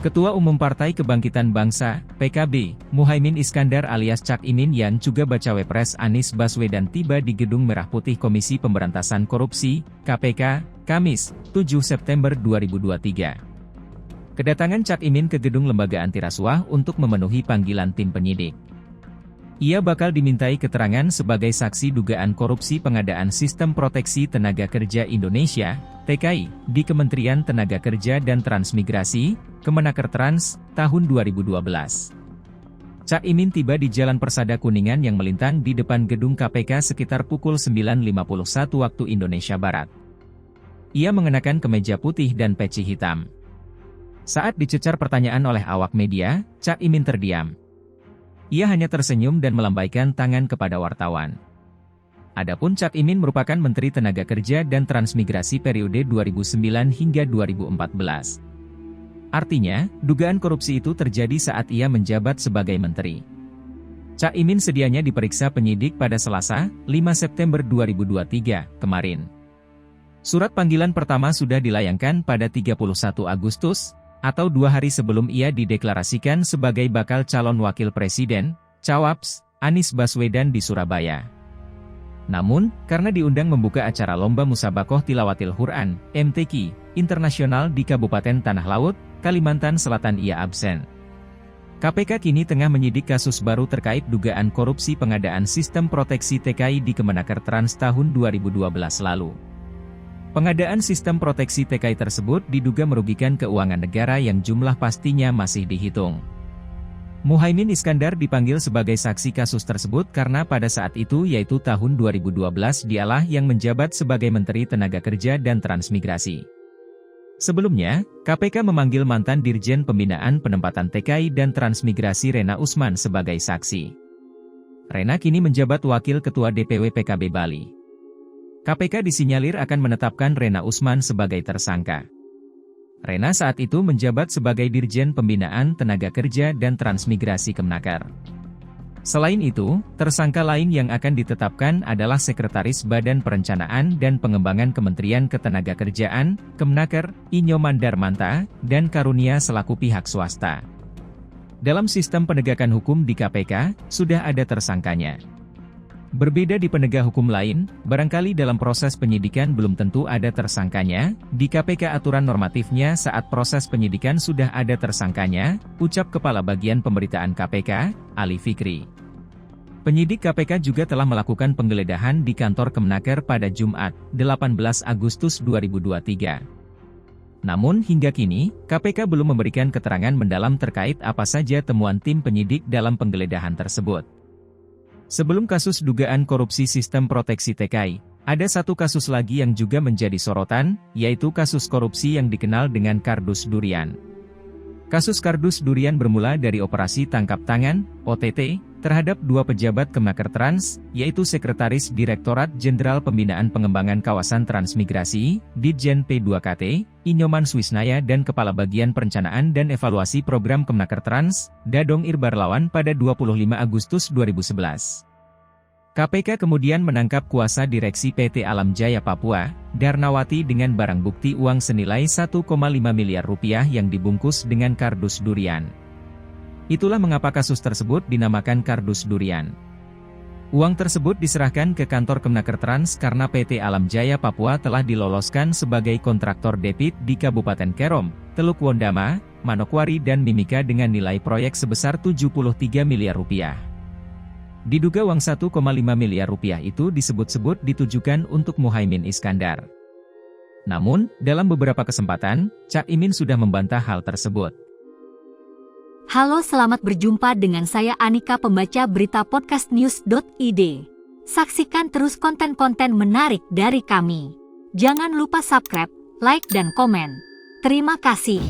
Ketua Umum Partai Kebangkitan Bangsa, PKB, Muhaimin Iskandar alias Cak Imin yang juga bacawa pres Anies Baswedan tiba di Gedung Merah Putih Komisi Pemberantasan Korupsi, KPK, Kamis, 7 September 2023. Kedatangan Cak Imin ke gedung lembaga antirasuah untuk memenuhi panggilan tim penyidik. Ia bakal dimintai keterangan sebagai saksi dugaan korupsi pengadaan Sistem Proteksi Tenaga Kerja Indonesia, TKI, di Kementerian Tenaga Kerja dan Transmigrasi, Kemenakertrans, tahun 2012. Cak Imin tiba di Jalan Persada Kuningan yang melintang di depan gedung KPK sekitar pukul 9.51 waktu Indonesia Barat. Ia mengenakan kemeja putih dan peci hitam. Saat dicecar pertanyaan oleh awak media, Cak Imin terdiam. Ia hanya tersenyum dan melambaikan tangan kepada wartawan. Adapun Cak Imin merupakan Menteri Tenaga Kerja dan Transmigrasi periode 2009 hingga 2014. Artinya, dugaan korupsi itu terjadi saat ia menjabat sebagai menteri. Cak Imin sedianya diperiksa penyidik pada Selasa, 5 September 2023, kemarin. Surat panggilan pertama sudah dilayangkan pada 31 Agustus, atau 2 hari sebelum ia dideklarasikan sebagai bakal calon wakil presiden, Cawapres, Anies Baswedan di Surabaya. Namun, karena diundang membuka acara Lomba Musabakoh Tilawatil Quran, MTQ, internasional di Kabupaten Tanah Laut, Kalimantan Selatan ia absen. KPK kini tengah menyidik kasus baru terkait dugaan korupsi pengadaan Sistem Proteksi TKI di Kemenakertrans tahun 2012 lalu. Pengadaan Sistem Proteksi TKI tersebut diduga merugikan keuangan negara yang jumlah pastinya masih dihitung. Muhaimin Iskandar dipanggil sebagai saksi kasus tersebut karena pada saat itu yaitu tahun 2012 dialah yang menjabat sebagai Menteri Tenaga Kerja dan Transmigrasi. Sebelumnya, KPK memanggil mantan Dirjen Pembinaan Penempatan TKI dan Transmigrasi Rena Usman sebagai saksi. Rena kini menjabat Wakil Ketua DPW PKB Bali. KPK disinyalir akan menetapkan Rena Usman sebagai tersangka. Rena saat itu menjabat sebagai Dirjen Pembinaan Tenaga Kerja dan Transmigrasi Kemenaker. Selain itu, tersangka lain yang akan ditetapkan adalah Sekretaris Badan Perencanaan dan Pengembangan Kementerian Ketenagakerjaan, Kemenaker, Inyoman Darmanta, dan Karunia selaku pihak swasta. Dalam sistem penegakan hukum di KPK, sudah ada tersangkanya. Berbeda di penegak hukum lain, barangkali dalam proses penyidikan belum tentu ada tersangkanya, di KPK aturan normatifnya saat proses penyidikan sudah ada tersangkanya, ucap Kepala Bagian Pemberitaan KPK, Ali Fikri. Penyidik KPK juga telah melakukan penggeledahan di kantor Kemenaker pada Jumat, 18 Agustus 2023. Namun hingga kini, KPK belum memberikan keterangan mendalam terkait apa saja temuan tim penyidik dalam penggeledahan tersebut. Sebelum kasus dugaan korupsi Sistem Proteksi TKI, ada satu kasus lagi yang juga menjadi sorotan, yaitu kasus korupsi yang dikenal dengan Kardus Durian. Kasus Kardus Durian bermula dari operasi tangkap tangan, OTT, terhadap 2 pejabat Kemenakertrans, yaitu Sekretaris Direktorat Jenderal Pembinaan Pengembangan Kawasan Transmigrasi, Ditjen P2KT, Inyoman Swisnaya dan Kepala Bagian Perencanaan dan Evaluasi Program Kemenakertrans, Dadong Irbarlawan pada 25 Agustus 2011. KPK kemudian menangkap kuasa direksi PT Alam Jaya Papua, Darnawati dengan barang bukti uang senilai 1,5 miliar rupiah yang dibungkus dengan kardus durian. Itulah mengapa kasus tersebut dinamakan Kardus Durian. Uang tersebut diserahkan ke kantor Kemenakertrans karena PT Alam Jaya Papua telah diloloskan sebagai kontraktor debit di Kabupaten Kerom, Teluk Wondama, Manokwari dan Mimika dengan nilai proyek sebesar 73 miliar rupiah. Diduga uang 1,5 miliar rupiah itu disebut-sebut ditujukan untuk Muhaimin Iskandar. Namun, dalam beberapa kesempatan, Cak Imin sudah membantah hal tersebut. Halo, selamat berjumpa dengan saya Anika, pembaca berita podcastnews.id. Saksikan terus konten-konten menarik dari kami. Jangan lupa subscribe, like dan komen. Terima kasih.